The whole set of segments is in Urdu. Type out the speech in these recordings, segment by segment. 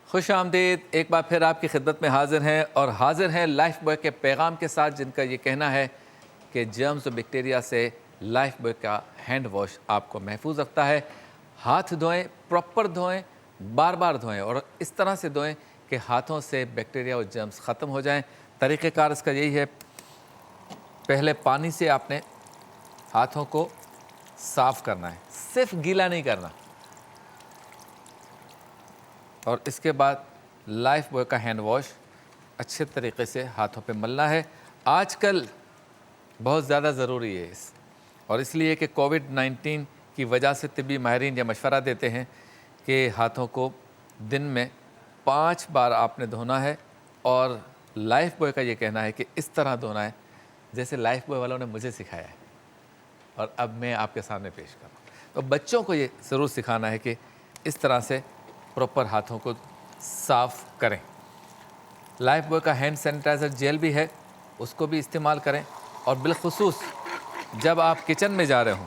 خوش آمدید، ایک بار پھر آپ کی خدمت میں حاضر ہیں اور حاضر ہیں لائف بوائے کے پیغام کے ساتھ، جن کا یہ کہنا ہے کہ جرمز و بیکٹیریا سے لائف بوائے کا ہینڈ واش آپ کو محفوظ رکھتا ہے۔ ہاتھ دھوئیں، پراپر دھوئیں، بار بار دھوئیں اور اس طرح سے دھوئیں کہ ہاتھوں سے بیکٹیریا اور جرمز ختم ہو جائیں۔ طریقہ کار اس کا یہی ہے، پہلے پانی سے آپ نے ہاتھوں کو صاف کرنا ہے، صرف گیلا نہیں کرنا، اور اس کے بعد لائف بوائے کا ہینڈ واش اچھے طریقے سے ہاتھوں پہ ملنا ہے۔ آج کل بہت زیادہ ضروری ہے اور اس لیے کہ کووڈ-19 کی وجہ سے طبی ماہرین یہ مشورہ دیتے ہیں کہ ہاتھوں کو دن میں 5 بار آپ نے دھونا ہے، اور لائف بوائے کا یہ کہنا ہے کہ اس طرح دھونا ہے جیسے لائف بوائے والوں نے مجھے سکھایا ہے اور اب میں آپ کے سامنے پیش کر رہا ہوں۔ تو بچوں کو یہ ضرور سکھانا ہے کہ اس طرح سے پراپر ہاتھوں کو صاف کریں۔ لائف بوائے کا ہینڈ سینیٹائزر جیل بھی ہے، اس کو بھی استعمال کریں، اور بالخصوص جب آپ کچن میں جا رہے ہوں۔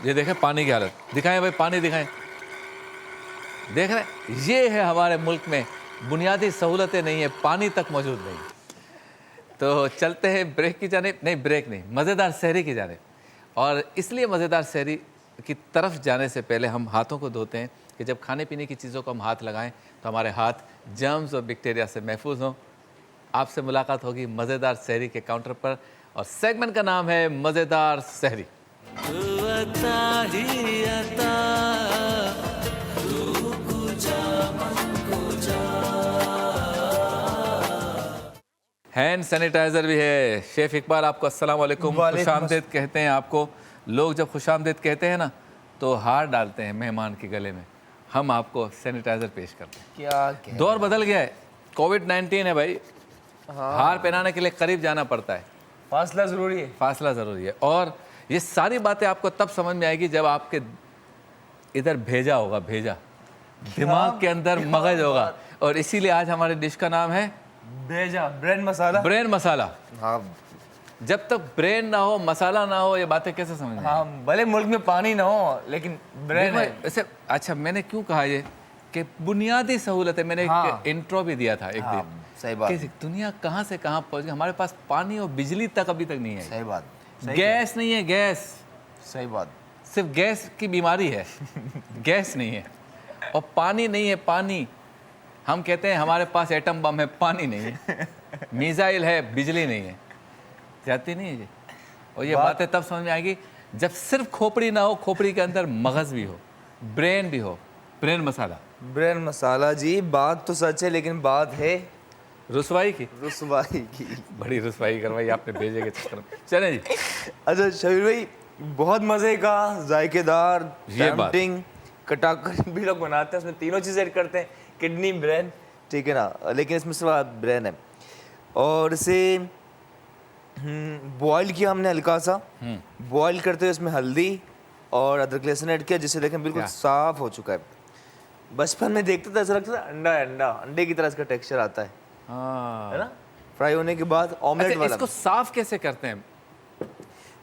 یہ دیکھیں پانی کی حالت، دکھائیں بھائی، پانی دکھائیں، دیکھ رہے ہیں؟ یہ ہے ہمارے ملک میں بنیادی سہولتیں نہیں ہیں، پانی تک موجود نہیں۔ تو چلتے ہیں بریک کی جانب، نہیں بریک نہیں، مزیدار سحری کی جانب۔ اور اس لیے مزیدار سحری کی طرف جانے سے پہلے ہم ہاتھوں کو دھوتے ہیں کہ جب کھانے پینے کی چیزوں کو ہم ہاتھ لگائیں تو ہمارے ہاتھ جرمز اور بیکٹیریا سے محفوظ ہوں۔ آپ سے ملاقات ہوگی مزیدار سحری کے کاؤنٹر پر، اور سیگمنٹ کا نام ہے مزیدار سحری۔ ہینڈ سینیٹائزر بھی ہے۔ شیف اقبال، آپ کو السلام علیکم، خوش آمدید کہتے ہیں آپ کو۔ لوگ جب خوش آمدید کہتے ہیں نا تو ہار ڈالتے ہیں مہمان کے گلے میں، ہم آپ کو سینیٹائزر پیش کرتے ہیں۔ کیا دور بدل گیا ہے، کووڈ-19 ہے بھائی، ہار پہنانے کے لیے قریب جانا پڑتا ہے، فاصلہ ضروری ہے، فاصلہ ضروری ہے۔ اور یہ ساری باتیں آپ کو تب سمجھ میں آئے گی جب آپ کے ادھر بھیجا ہوگا، بھیجا دماغ کے اندر مغز ہوگا، اور اسی لیے آج ہمارے ڈش کا نام ہے بھیجا برین مسالہ۔ برین مسالہ۔ ہاں، جب تک برین نہ ہو، مسالہ نہ ہو، یہ باتیں کیسے سمجھ میں؟ ہاں، بھلے ملک میں پانی نہ ہو لیکن برین ہے۔ ویسے اچھا، میں نے کیوں کہا یہ کہ بنیادی سہولت ہے، میں نے ایک انٹرو بھی دیا تھا ایک دن، صحیح بات، کہ دنیا کہاں سے کہاں پہنچ گئی، ہمارے پاس پانی اور بجلی تک ابھی تک نہیں ہے، صحیح بات، گیس نہیں ہے، گیس، صحیح بات، صرف گیس کی بیماری ہے، گیس نہیں ہے، اور پانی نہیں ہے، پانی ہم کہتے ہیں ہمارے پاس ایٹم بم ہے، پانی نہیں ہے، میزائل ہے، بجلی نہیں ہے، جاتی نہیں ہے جی۔ اور یہ باتیں تب سمجھ میں آئے گی جب صرف کھوپڑی نہ ہو، کھوپڑی کے اندر مغز بھی ہو، برین بھی ہو، برین مسالہ۔ برین مسالہ جی، بات تو سچ ہے لیکن بات ہے رسوائی کی، رسوائی کی۔ بڑی رسوائی کروائی آپ نے بھیجے کے چکر میں۔ چلیں جی، اچھا شبیر بھائی، بہت مزے کا، ذائقے دار، ٹیمپٹنگ، کٹا کر بھی لوگ بناتے ہیں، اس میں تینوں چیزیں ایڈ کرتے ہیں، کڈنی، برین، ٹھیک ہے نا، لیکن اس میں صرف برین ہے، اور اسے بوائل کیا ہم نے ہلکا سا، بوائل کرتے ہوئے اس میں ہلدی اور ادرک لہسن ایڈ کیا، جسے دیکھیں بالکل صاف ہو چکا ہے۔ بچپن میں دیکھتا تھا ایسا لگتا تھا انڈا ہے، انڈا، انڈے کی طرح اس کا ٹیکسچر آتا ہے نا، فرائی ہونے کے بعد آملیٹ والا۔ اس کو صاف کیسے کرتے ہیں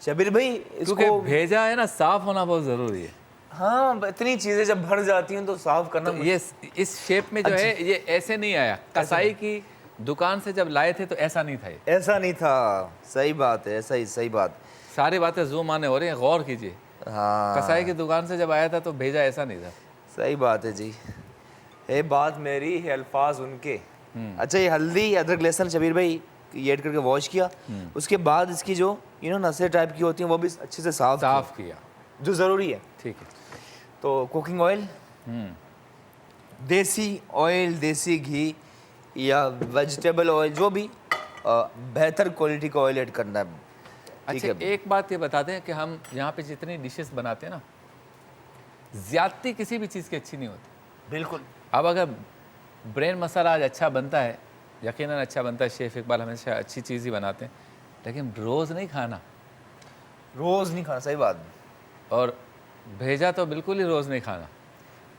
شبیر بھائی؟ اس کیونکہ کو بھیجا ہے نا، صاف ہونا بہت ضروری ہے۔ ہاں، اتنی چیزیں جب بھر جاتی ہیں تو صاف کرنا۔ یہ اس شیپ میں جو ہے یہ ایسے نہیں آیا، کسائی کی دکان سے جب لائے تھے تو ایسا نہیں تھا، ایسا نہیں تھا، صحیح بات ہے، ایسا ہی، صحیح بات۔ ساری باتیں زوم آنے ہو رہی ہیں، غور کیجئے۔ ہاں، کسائی کی دکان سے جب آیا تھا تو بھیجا ایسا نہیں تھا۔ صحیح بات ہے جی، ہے بات میری ہے الفاظ ان کے۔ اچھا، یہ ہلدی، ادرک لہسن شبیر بھائی یہ ایڈ کر کے واش کیا، اس کے بعد اس کی جو نسیں ٹائپ کی ہوتی ہیں وہ بھی اچھے سے صاف کیا، جو ضروری ہے، ٹھیک ہے۔ تو کوکنگ آئل، دیسی آئل، دیسی گھی یا ویجیٹیبل آئل، جو بھی بہتر کوالٹی کا آئل ایڈ کرنا ہے۔ اچھا، ایک بات یہ بتا دیں کہ ہم یہاں پہ جتنی ڈشز بناتے ہیں نا، زیادتی کسی بھی چیز کی اچھی نہیں ہوتی۔ بالکل۔ اب اگر برین مسالہ آج اچھا بنتا ہے، یقیناً اچھا بنتا ہے، شیف اقبال ہمیشہ اچھی چیز ہی بناتے ہیں، لیکن روز نہیں کھانا، روز نہیں کھانا، صحیح بات۔ اور بھیجا تو بالکل ہی روز نہیں کھانا۔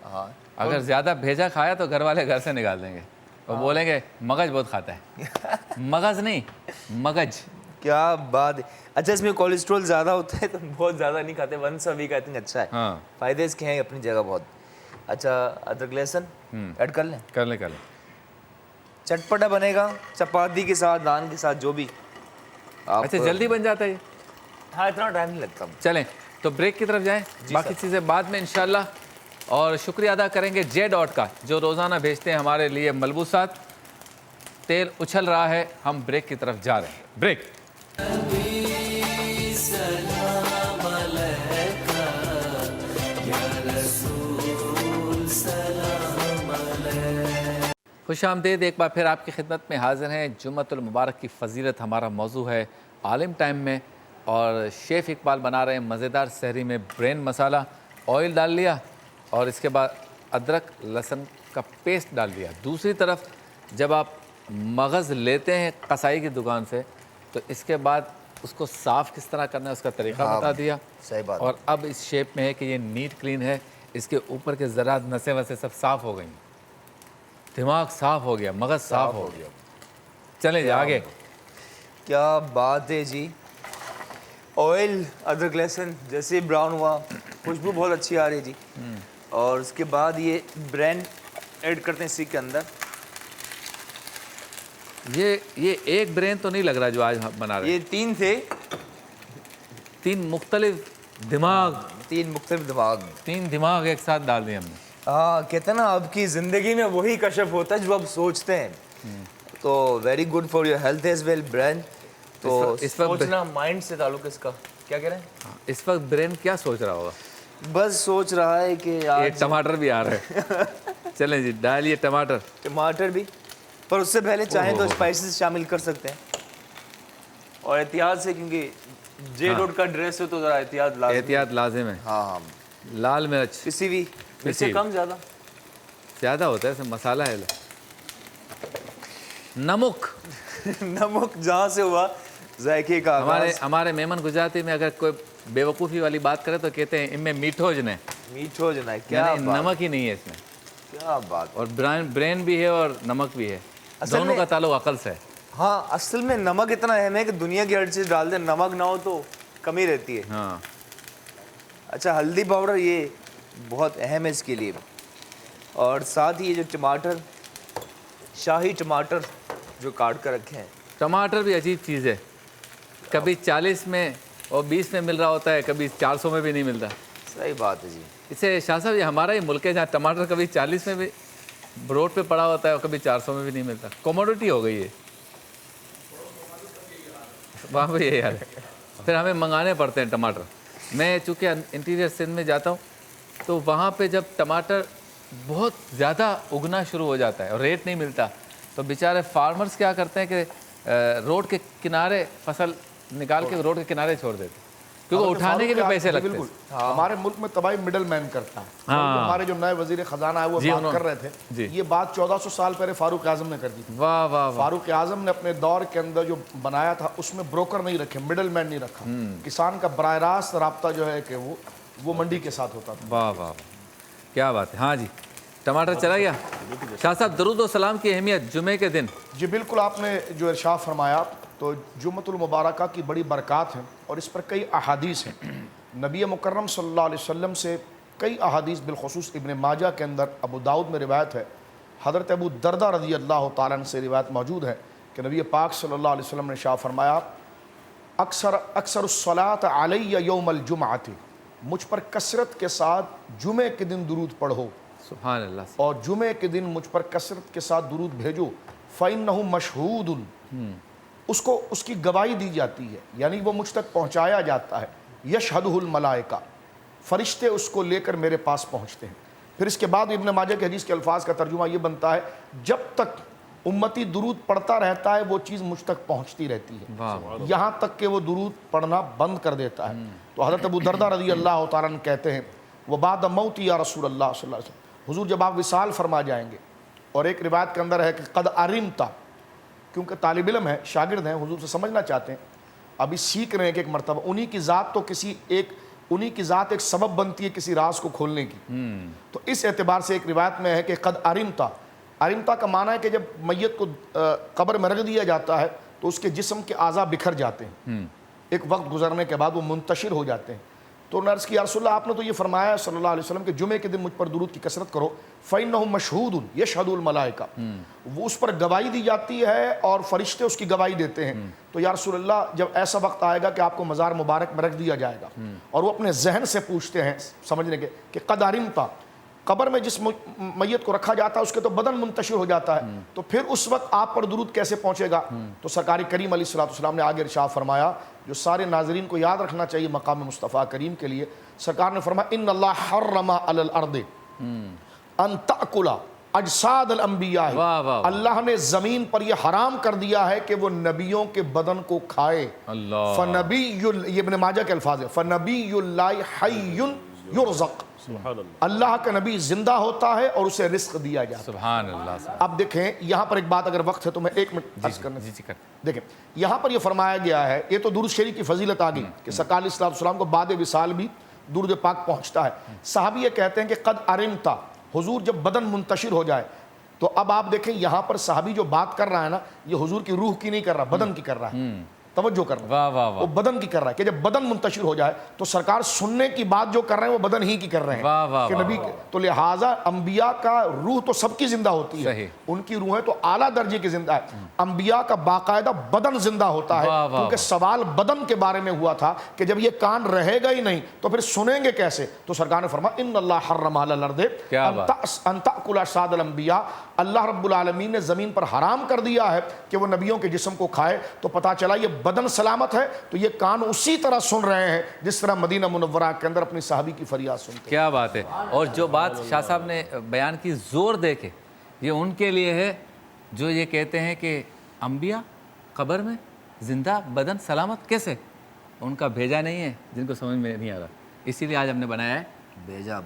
ہاں، اگر زیادہ بھیجا کھایا تو گھر والے گھر سے نکال دیں گے اور بولیں گے مگج بہت کھاتا ہے۔ مغز نہیں، مگج۔ کیا بات ہے۔ اچھا، اس میں کولیسٹرول زیادہ ہوتا ہے تو بہت زیادہ نہیں کھاتے، once a week I think اچھا ہے۔ ہاں، فائدے اس کے ہیں اپنی جگہ بہت۔ اچھا ادرک لہسن ایڈ کر لیں, کر لیں کر لیں. چٹپٹا بنے گا چپاتی کے ساتھ, نان کے ساتھ, جو بھی آپ. اچھا جلدی بن جاتا ہے یہ؟ ہاں اتنا ٹائم نہیں لگتا. چلیں تو بریک کی طرف جائیں, باقی چیزیں بعد میں انشاءاللہ. اور شکریہ ادا کریں گے جے ڈاٹ کا جو روزانہ بھیجتے ہیں ہمارے لیے ملبوسات. تیل اچھل رہا ہے, ہم بریک کی طرف جا رہے ہیں. بریک. خوش آمدید, ایک بار پھر آپ کی خدمت میں حاضر ہیں. جمعۃ المبارک کی فضیلت ہمارا موضوع ہے عالم ٹائم میں, اور شیف اقبال بنا رہے ہیں مزیدار سحری میں برین مسالہ. آئل ڈال لیا اور اس کے بعد ادرک لہسن کا پیسٹ ڈال دیا. دوسری طرف جب آپ مغز لیتے ہیں قصائی کی دکان سے تو اس کے بعد اس کو صاف کس طرح کرنا ہے اس کا طریقہ بتا دیا. صحیح بات. اور اب اس شیپ میں ہے کہ یہ نیٹ کلین ہے, اس کے اوپر کے ذرات نسیں وسیں سب صاف ہو گئی, دماغ صاف ہو گیا, مغز صاف ہو گیا. چلیں جی آگے. کیا بات ہے جی. آئل ادرک لہسن جیسے براؤن ہوا, خوشبو بہت اچھی آ رہی ہے جی. اور اس کے بعد یہ برین ایڈ کرتے ہیں اسی کے اندر. یہ ایک برین تو نہیں لگ رہا جو آج بنا رہے ہیں, یہ 3 تھے, 3 مختلف دماغ, 3 مختلف دماغ. 3 دماغ ایک ساتھ ڈال دیے ہم نے. ہاں کہتے ہیں نا آپ کی زندگی میں وہی کشف ہوتا ہے جو آپ سوچتے ہیں. تو very good for your health as well brain. تو سوچنا مائنڈ سے تعلق اس کا. کیا کہہ رہے ہیں اس وقت برین کیا سوچ رہا ہوگا؟ بس سوچ رہا ہے کہ یہ ٹماٹر بھی آ رہے ہیں. چلیں جی ڈالیے ٹماٹر. ٹماٹر بھی, پر اس سے پہلے چاہیں تو اسپائسز شامل کر سکتے ہیں. اور احتیاط سے, کیونکہ جے ڈاٹ کا ڈریس ہے تو ذرا احتیاط لازم ہے. ہاں ہاں. لال مرچ کسی بھی اس سے کم زیادہ ہوتا ہے, مسالہ ہے. نمک نمک جہاں سے ہوا ذائقے کا. ہمارے میمن گجراتی میں اگر کوئی بے وقوفی والی بات کرے تو کہتے ہیں ان میں میٹھو جن ہے. میٹھو جن ہے, کیا نمک ہی نہیں ہے اس میں. کیا بات. اور برین بھی ہے اور نمک بھی ہے, دونوں کا تعلق عقل سے ہے. ہاں اصل میں نمک اتنا اہم ہے کہ دنیا کی ہر چیز ڈال دیں, نمک نہ ہو تو کمی رہتی ہے. ہاں. اچھا ہلدی پاؤڈر یہ بہت اہم ہے اس کے لیے. اور ساتھ ہی یہ جو ٹماٹر, شاہی ٹماٹر جو کاٹ کر رکھے ہیں. ٹماٹر بھی عجیب چیز ہے, کبھی 40 میں اور 20 میں مل رہا ہوتا ہے, کبھی 400 میں بھی نہیں ملتا. صحیح بات ہے جی. اسے شاہ صاحب یہ ہمارا ہی ملک ہے جہاں ٹماٹر کبھی 40 میں بھی روڈ پہ پڑا ہوتا ہے اور کبھی 400 میں بھی نہیں ملتا. کوموڈیٹی ہو گئی ہے وہاں پہ. یہ یار پھر ہمیں منگانے پڑتے ہیں ٹماٹر. میں چونکہ انٹیریئر سندھ میں جاتا ہوں تو وہاں پہ جب ٹماٹر بہت زیادہ اگنا شروع ہو جاتا ہے اور ریٹ نہیں ملتا تو بیچارے فارمرز کیا کرتے ہیں کہ روڈ کے کنارے فصل نکال کے روڈ کے کنارے چھوڑ دیتے ہیں کیونکہ اٹھانے کے بھی پیسے لگتے ہیں. ہمارے ملک میں تباہی مڈل مین کرتا ہے. ہمارے جو نئے وزیر خزانہ ہے وہ بات کر رہے تھے, یہ بات 1400 سال پہلے فاروق اعظم نے کر دی تھی. واہ واہ. فاروق اعظم نے اپنے دور کے اندر جو بنایا تھا اس میں بروکر نہیں رکھے, مڈل مین نہیں رکھا. کسان کا براہ راست رابطہ جو ہے کہ وہ منڈی کے ساتھ ہوتا تھا. واہ واہ کیا بات ہے. ہاں جی ٹماٹر چلا گیا. شاہ صاحب درود و سلام کی اہمیت جمعے کے دن. جی بالکل, آپ نے جو ارشاد فرمایا تو جمعۃ المبارکہ کی بڑی برکات ہیں اور اس پر کئی احادیث ہیں. نبی مکرم صلی اللہ علیہ وسلم سے کئی احادیث, بالخصوص ابن ماجہ کے اندر, ابو داؤد میں روایت ہے, حضرت ابو دردہ رضی اللہ تعالیٰ عنہ سے روایت موجود ہے کہ نبی پاک صلی اللہ علیہ وسلم نے ارشاد فرمایا اکثر الصلاۃ علی یوم الجمعۃ, مجھ پر کثرت کے ساتھ جمعے کے دن درود پڑھو. سبحان اللہ. اور جمعے کے دن مجھ پر کثرت کے ساتھ درود بھیجو. فَإِنَّهُ مَشْهُودٌ, اس کو اس کی گواہی دی جاتی ہے, یعنی وہ مجھ تک پہنچایا جاتا ہے. یشہدہ الملائکہ, فرشتے اس کو لے کر میرے پاس پہنچتے ہیں. پھر اس کے بعد ابن ماجہ کی حدیث کے الفاظ کا ترجمہ یہ بنتا ہے جب تک امتی درود پڑھتا رہتا ہے وہ چیز مجھ تک پہنچتی رہتی ہے, یہاں تک کہ وہ درود پڑھنا بند کر دیتا ہے. تو حضرت ابو دردہ رضی اللہ تعالیٰ عنہ کہتے ہیں وبعد موتی یا رسول اللہ صلی اللہ علیہ وسلم, حضور جب آپ وصال فرما جائیں گے. اور ایک روایت کے اندر ہے کہ قد علمت, کیونکہ طالب علم ہے, شاگرد ہیں, حضور سے سمجھنا چاہتے ہیں, ابھی سیکھ رہے ہیں کہ ایک مرتبہ انہی کی ذات تو انہی کی ذات ایک سبب بنتی ہے کسی راز کو کھولنے کی. تو اس اعتبار سے ایک روایت میں ہے کہ قد علمت, علمتا کا معنی ہے کہ جب میت کو قبر میں رکھ دیا جاتا ہے تو اس کے جسم کے اعضاء بکھر جاتے ہیں, ایک وقت گزرنے کے بعد وہ منتشر ہو جاتے ہیں. تو انہوں نے عرض کیا رسول اللہ آپ نے تو یہ فرمایا صلی اللہ علیہ وسلم کہ جمعے کے دن مجھ پر درود کی کثرت کرو فَإِنَّهُ مَشْهُودٌ يَشْهَدُ الْمَلَائِكَةُ، وہ اس پر گواہی دی جاتی ہے اور فرشتے اس کی گواہی دیتے ہیں۔ تو یا رسول اللہ جب ایسا وقت آئے گا کہ آپ کو مزار مبارک میں رکھ دیا جائے گا اور وہ اپنے ذہن سے پوچھتے ہیں سمجھنے کے کہ قد علمت، قبر میں جس میت کو رکھا جاتا ہے اس کے تو بدن منتشر ہو جاتا ہے، تو پھر اس وقت آپ پر درود کیسے پہنچے گا؟ تو سرکار کریم علیہ الصلوۃ والسلام نے آگے ارشاد فرمایا جو سارے ناظرین کو یاد رکھنا چاہیے مقام مصطفیٰ کریم کے لیے، سرکار نے فرمایا ان اللہ حرم علی الارض ان تأکل اجساد الانبیاء، اللہ نے زمین پر یہ حرام کر دیا ہے کہ وہ نبیوں کے بدن کو کھائے۔ اللہ فنبی، یہ ابن ماجہ کے الفاظ ہیں، فنبی اللہ حی یرزق، اللہ کا نبی زندہ ہوتا ہے اور اسے رزق دیا جاتا ہے۔ سبحان اللہ۔ اب دیکھیں یہاں پر ایک بات اگر وقت ہے تو میں 1 منٹ عرض کرنا جی کر دیکھیں یہاں پر یہ فرمایا گیا ہے، یہ تو درود شریف کی فضیلت آ گئی کہ سرکار علیہ الصلوۃ والسلام کو بعد وصال بھی درود پاک پہنچتا ہے۔ صحابی یہ کہتے ہیں کہ قد ارمتا، حضور جب بدن منتشر ہو جائے، تو اب آپ دیکھیں یہاں پر صحابی جو بات کر رہا ہے نا، یہ حضور کی روح کی نہیں کر رہا، بدن کی کر رہا ہے، توجہ کرنا، واہ واہ وہ واہ، بدن کی کر رہا ہے کہ جب بدن منتشر ہو جائے تو سرکار سننے کی بات جو کر رہے ہیں وہ بدن ہی کی کر رہے واہ واہ ہیں کہ واہ نبی تو لہٰذا انبیاء کا روح تو سب کی زندہ ہوتی ہے، صحیح۔ ان کی روحیں تو اعلیٰ درجے کی زندہ ہے، انبیاء کا باقاعدہ بدن زندہ ہوتا ہے، واہ واہ کیونکہ سوال بدن کے بارے میں ہوا تھا کہ جب یہ کان رہے گا ہی نہیں تو پھر سنیں گے کیسے؟ تو سرکار نے فرمایا ان اللہ حرم علی الارض ان تأکل اجساد الانبیاء، اللہ رب العالمین نے زمین پر حرام کر دیا ہے کہ وہ نبیوں کے جسم کو کھائے۔ تو پتہ چلا یہ بدن سلامت ہے تو یہ کان اسی طرح سن رہے ہیں جس طرح مدینہ منورہ کے اندر اپنی صحابی کی فریاد سنتے ہیں۔ کیا بات ہے، اور جو بات شاہ صاحب نے بیان کی زور دے کے، یہ ان کے لیے ہے جو یہ کہتے ہیں کہ انبیاء قبر میں زندہ بدن سلامت کیسے، ان کا بھیجا نہیں ہے جن کو سمجھ میں نہیں آ رہا، اسی لیے آج ہم نے بنایا ہے بھیجا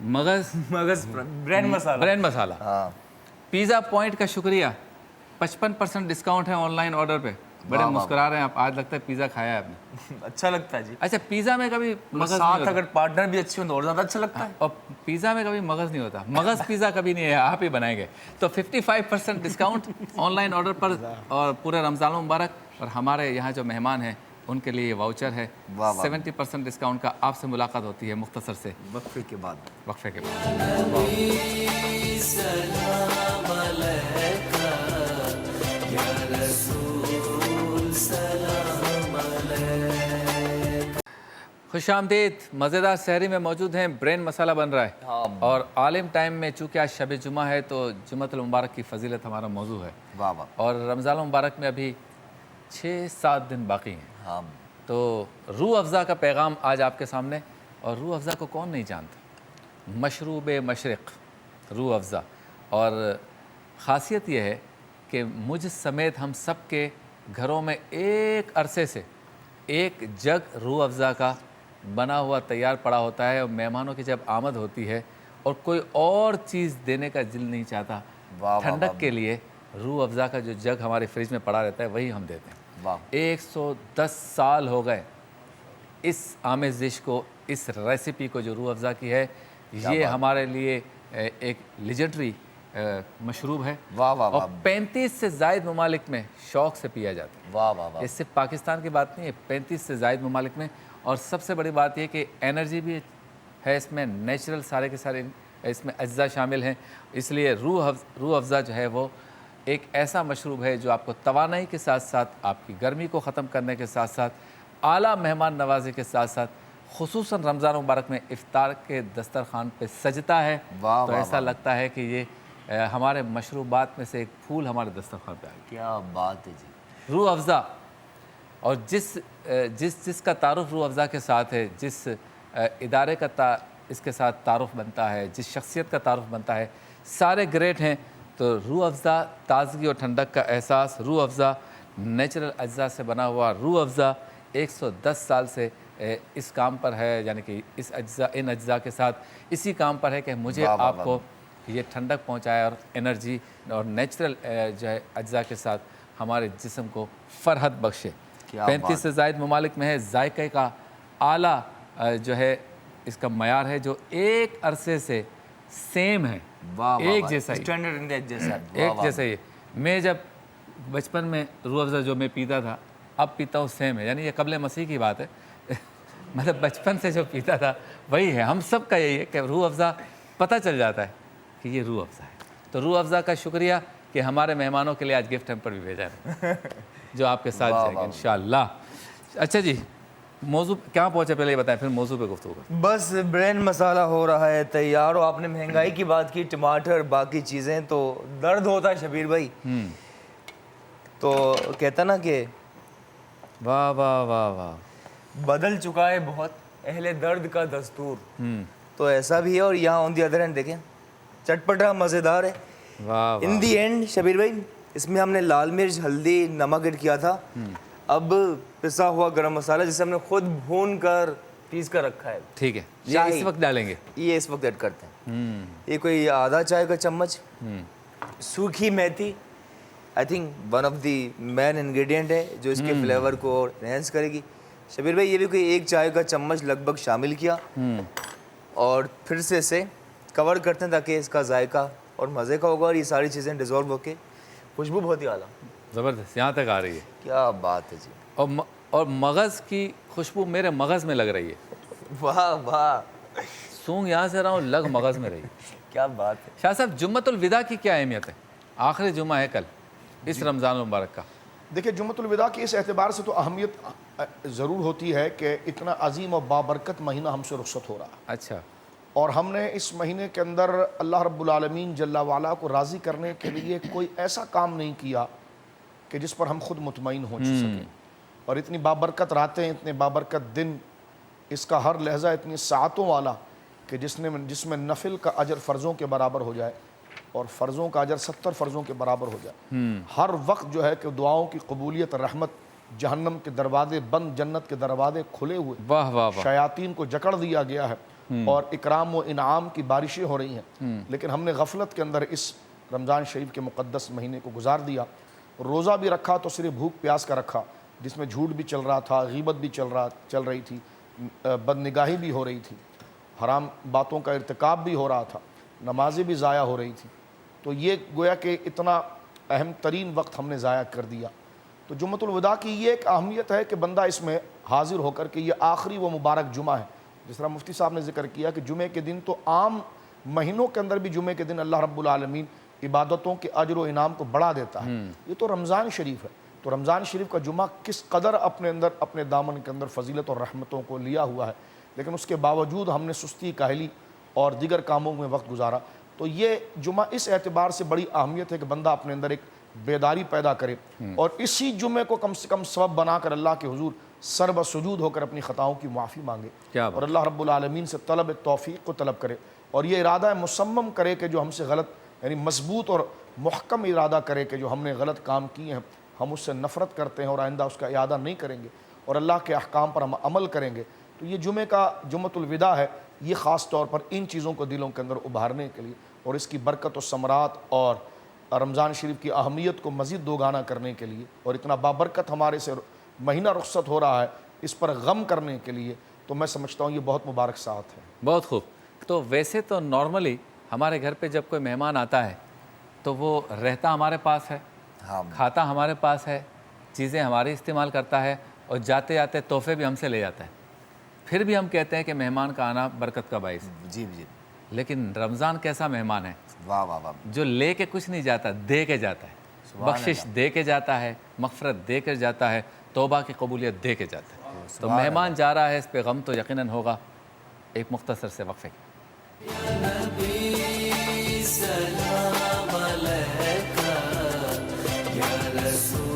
مغز برین مسالہ۔ پیزا پوائنٹ کا شکریہ، 55% ڈسکاؤنٹ ہے آن لائن آرڈر پہ، بڑے مسکرا رہے ہیں آپ، آج لگتا ہے پیزا کھایا ہے آپ نے۔ اچھا لگتا ہے جی، اچھا پیزا میں کبھی مغز نہیں ساتھ ہوتا، اگر پارٹنر بھی اچھے ہوں تو اور زیادہ اچھا لگتا ہے۔ اور پیزا میں کبھی مغز نہیں ہوتا، مغز پیزا کبھی نہیں ہے، آپ ہی بنائیں گے۔ تو 55% ڈسکاؤنٹ آن لائن آرڈر پر، اور پورے رمضان مبارک، اور ہمارے یہاں جو مہمان ہیں ان کے لیے یہ واؤچر ہے 70% ڈسکاؤنٹ کا۔ آپ سے ملاقات ہوتی ہے مختصر سے وقفے کے بعد۔ وقفے کے بعد۔ خوش آمدید، مزیدار سحری میں موجود ہیں، برین مسالہ بن رہا ہے، اور عالم ٹائم میں چونکہ آج شب جمعہ ہے تو جمعۃ المبارک کی فضیلت ہمارا موضوع ہے، واہ واہ، اور رمضان المبارک میں ابھی 6-7 دن باقی ہیں، ہاں تو روح افزا کا پیغام آج آپ کے سامنے۔ اور روح افزا کو کون نہیں جانتا، مشروب مشرق روح افزا، اور خاصیت یہ ہے کہ مجھ سمیت ہم سب کے گھروں میں ایک عرصے سے ایک جگ روح افزا کا بنا ہوا تیار پڑا ہوتا ہے، اور مہمانوں کی جب آمد ہوتی ہے اور کوئی اور چیز دینے کا دل نہیں چاہتا، ٹھنڈک کے لیے روح افزا کا جو جگ ہمارے فریج میں پڑا رہتا ہے وہی ہم دیتے ہیں۔ 110 سال ہو گئے اس آمیز ڈش کو، اس ریسیپی کو جو روح افزا کی ہے، یہ ہمارے لیے ایک لیجنڈری مشروب ہے، واہ واہ اور 35 سے زائد ممالک میں شوق سے پیا جاتا ہے۔ واہ واہ واہ، اس صرف پاکستان کی بات نہیں ہے، 35 سے زائد ممالک میں، اور سب سے بڑی بات یہ کہ انرجی بھی ہے اس میں، نیچرل سارے کے سارے اس میں اجزاء شامل ہیں، اس لیے روح افزا جو ہے وہ ایک ایسا مشروب ہے جو آپ کو توانائی کے ساتھ ساتھ، آپ کی گرمی کو ختم کرنے کے ساتھ ساتھ، اعلیٰ مہمان نوازی کے ساتھ ساتھ، خصوصاً رمضان مبارک میں افطار کے دسترخوان پہ سجتا ہے، تو ایسا لگتا ہے کہ یہ ہمارے مشروبات میں سے ایک پھول ہمارے دسترخوان پہ آ گیا۔ کیا بات ہے جی، روح افزا، اور جس کا تعارف روح افزا کے ساتھ ہے، جس ادارے کا اس کے ساتھ تعارف بنتا ہے، جس شخصیت کا تعارف بنتا ہے، سارے گریٹ ہیں۔ تو روح افزا تازگی اور ٹھنڈک کا احساس، روح افزا نیچرل اجزاء سے بنا ہوا، روح افزا 110 سال سے اس کام پر ہے، یعنی کہ ان اجزاء کے ساتھ اسی کام پر ہے کہ مجھے آپ کو یہ ٹھنڈک پہنچائے اور انرجی اور نیچرل جو ہے اجزاء کے ساتھ ہمارے جسم کو فرحت بخشے۔ 35 سے زائد ممالک میں ہے، ذائقے کا اعلیٰ جو ہے اس کا معیار ہے جو ایک عرصے سے سیم ہے، ایک جیسا ہی، ایک جیسا ہی۔ میں جب بچپن میں روح افزا جو میں پیتا تھا اب پیتا ہوں سیم ہے، یعنی یہ قبل مسیح کی بات ہے، مطلب بچپن سے جو پیتا تھا وہی ہے. ہم سب کا یہی ہے کہ روح افزا پتہ چل جاتا ہے کہ یہ روح افزا ہے. تو روح افزا کا شکریہ کہ ہمارے مہمانوں کے لیے آج گفٹ ہیمپر بھی بھیجا ہے جو آپ کے ساتھ جائے گا انشاءاللہ. اچھا جی, موضوع کہاں پہنچے پہلے یہ بتائیں, پھر موضوع پہ گفتگو کریں. بس برین مسالہ ہو رہا ہے تیار. اور آپ نے مہنگائی کی بات کی, ٹماٹر باقی چیزیں, تو درد ہوتا ہے شبیر بھائی. تو کہتا نا کہ واہ واہ واہ واہ, بدل چکا ہے بہت اہل درد کا دستور. تو ایسا بھی ہے. اور یہاں آن دی ادر ہینڈ دیکھیں, چٹپٹا مزیدار ہے. واہ ان دی اینڈ شبیر بھائی اس میں ہم نے لال مرچ, ہلدی, نمک ایڈ کیا تھا. اب پسا ہوا گرم مسالہ جسے ہم نے خود بھون کر پیس کر رکھا ہے. ٹھیک ہے, یہ اس وقت ڈالیں گے. یہ اس وقت ایڈ کرتے ہیں. یہ کوئی آدھا چائے کا چمچ سوکھی میتھی, I think one of the main ingredient ہے جو اس کے فلیور کو انہینس کرے گی. شبیر بھائی یہ بھی کوئی ایک چائے کا چمچ لگ بھگ شامل کیا, اور پھر سے اسے کور کرتے ہیں تاکہ اس کا ذائقہ اور مزے کا ہوگا. اور یہ ساری چیزیں ڈیزولو ہو کے خوشبو بہت ہی اعلیٰ, زبردست, یہاں تک آ رہی ہے. کیا بات ہے جی. اور مغز کی خوشبو میرے مغز میں لگ رہی ہے. واہ واہ, سونگ یہاں سے رہا ہوں, لگ مغز میں رہی ہے. کیا بات ہے. شاہ صاحب, جمعۃ الوداع کی کیا اہمیت ہے؟ آخری جمعہ ہے کل اس رمضان المبارک کا. دیکھیں جمعۃ الوداع کی اس اعتبار سے تو اہمیت ضرور ہوتی ہے کہ اتنا عظیم اور بابرکت مہینہ ہم سے رخصت ہو رہا ہے. اچھا, اور ہم نے اس مہینے کے اندر اللہ رب العالمین جل وعلا کو راضی کرنے کے لیے کوئی ایسا کام نہیں کیا کہ جس پر ہم خود مطمئن ہو سکیں. اور اتنی بابرکت راتیں, اتنے بابرکت دن, اس کا ہر لحظہ اتنی ساعتوں والا کہ جس میں نفل کا اجر فرضوں کے برابر ہو جائے اور فرضوں کا اجر 70 فرضوں کے برابر ہو جائے. ہر وقت جو ہے کہ دعاؤں کی قبولیت, رحمت, جہنم کے دروازے بند, جنت کے دروازے کھلے ہوئے, واہ واہ واہ, شیاطین کو جکڑ دیا گیا ہے, اور اکرام و انعام کی بارشیں ہو رہی ہیں. لیکن ہم نے غفلت کے اندر اس رمضان شریف کے مقدس مہینے کو گزار دیا. روزہ بھی رکھا تو صرف بھوک پیاس کا رکھا, جس میں جھوٹ بھی چل رہا تھا, غیبت بھی چل رہی تھی, بد نگاہی بھی ہو رہی تھی, حرام باتوں کا ارتکاب بھی ہو رہا تھا, نمازیں بھی ضائع ہو رہی تھی. تو یہ گویا کہ اتنا اہم ترین وقت ہم نے ضائع کر دیا. تو جمعۃ الوداع کی یہ ایک اہمیت ہے کہ بندہ اس میں حاضر ہو کر کے, یہ آخری و مبارک جمعہ ہے. جس طرح مفتی صاحب نے ذکر کیا کہ جمعے کے دن تو عام مہینوں کے اندر بھی جمعے کے دن اللہ رب العالمین عبادتوں کے اجر و انعام کو بڑھا دیتا ہے. یہ تو رمضان شریف ہے. تو رمضان شریف کا جمعہ کس قدر اپنے اندر, اپنے دامن کے اندر فضیلت اور رحمتوں کو لیا ہوا ہے, لیکن اس کے باوجود ہم نے سستی, کاہلی اور دیگر کاموں میں وقت گزارا. تو یہ جمعہ اس اعتبار سے بڑی اہمیت ہے کہ بندہ اپنے اندر ایک بیداری پیدا کرے, اور اسی جمعے کو کم سے کم سبب بنا کر اللہ کے حضور سر بسجود ہو کر اپنی خطاؤں کی معافی مانگے, اور اللہ رب العالمین سے طلب توفیق کو طلب کرے, اور یہ ارادہ مصمم کرے کہ جو ہم سے غلط, یعنی مضبوط اور محکم ارادہ کرے کہ جو ہم نے غلط کام کیے ہیں ہم اس سے نفرت کرتے ہیں اور آئندہ اس کا اعادہ نہیں کریں گے, اور اللہ کے احکام پر ہم عمل کریں گے. تو یہ جمعے کا جمعۃ الوداع ہے, یہ خاص طور پر ان چیزوں کو دلوں کے اندر ابھارنے کے لیے, اور اس کی برکت و ثمرات اور رمضان شریف کی اہمیت کو مزید دوگانا کرنے کے لیے, اور اتنا بابرکت ہمارے سے مہینہ رخصت ہو رہا ہے اس پر غم کرنے کے لیے. تو میں سمجھتا ہوں یہ بہت مبارک ساعت ہے. بہت خوب. تو ویسے تو نارملی ہمارے گھر پہ جب کوئی مہمان آتا ہے تو وہ رہتا ہمارے پاس ہے, کھاتا ہمارے پاس ہے, چیزیں ہماری استعمال کرتا ہے, اور جاتے جاتے تحفے بھی ہم سے لے جاتا ہے. پھر بھی ہم کہتے ہیں کہ مہمان کا آنا برکت کا باعث. جی جی. لیکن رمضان کیسا مہمان ہے, واہ واہ واہ, جو لے کے کچھ نہیں جاتا, دے کے جاتا ہے, بخشش دے کے جاتا ہے, مغفرت دے کے جاتا ہے, توبہ کی قبولیت دے کے جاتا ہے. تو مہمان جا رہا ہے, اس پہ غم تو یقیناً ہوگا. ایک مختصر سے وقفے سلام علیکہ یا رسول